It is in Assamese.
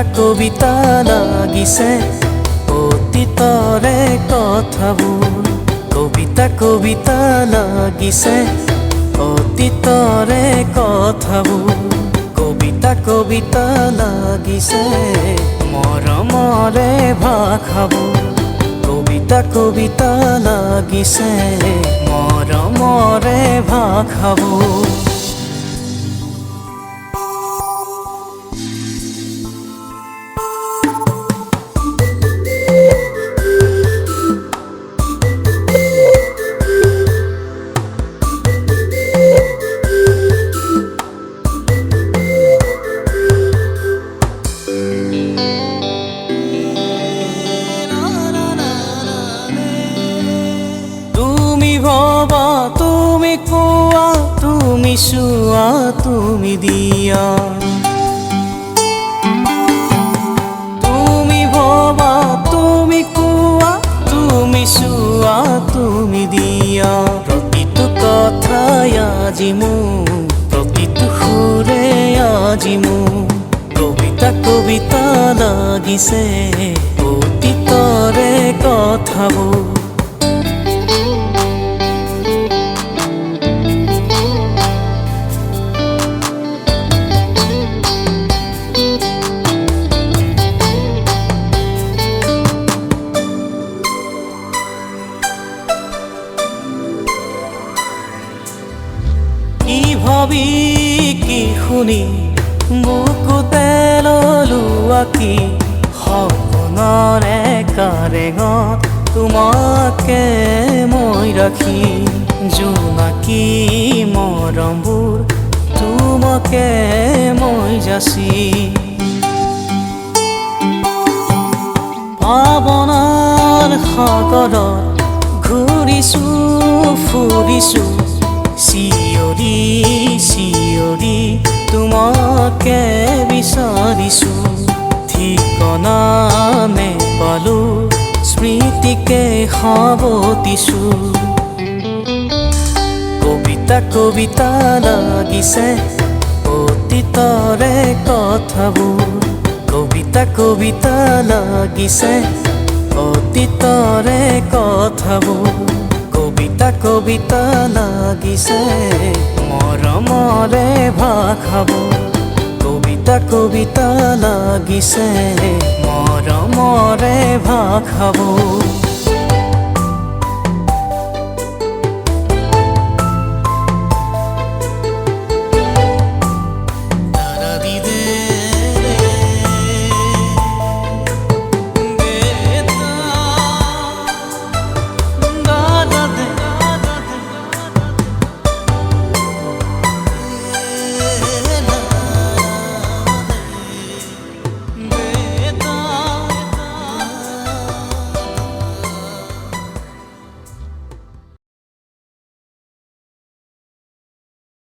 কবিতা লাগিছে অতীতৰে কথাবোৰ। কবিতা লাগিছে অতীতৰে কথাবোৰ। কবিতা লাগিছে মৰমৰে ভাষাবোৰ। কবিতা লাগিছে মৰমৰে ভাষাবোৰ। ভবা তুমি কোৱা তুমি চোৱা তুমি দিয়া। তুমি ভবা তুমি কোৱা তুমি চোৱা তুমি দিয়া। প্ৰতিটো কথাই আজি মোৰ, প্ৰতিটো সুৰে আজি মোৰ। কবিতা লাগিছে অতীতৰে কথাবোৰ। কি ভাবি কি শুনি বুকুতে ললো আঁকি। সপোনৰে কাৰেঙত তোমাকে মই ৰাখি। জোনাকী মৰমবোৰ তোমাকে মই যাচি। ভাৱনাৰ সাগৰত ঘূৰিছো ফুৰিছো। চিঞৰি চিঞৰি তোমাকে বিচাৰিছো। ঠিকনা নেপালো স্মৃতিকে সাৱটিছো। কবিতা লাগিছে অতীতৰে কথাবোৰ। কবিতা লাগিছে অতীতৰে কথাবোৰ। কবিতা লাগিছে মৰমৰে ভাষাবোৰ। কবিতা লাগিছে মৰমৰে ভাষাবোৰ।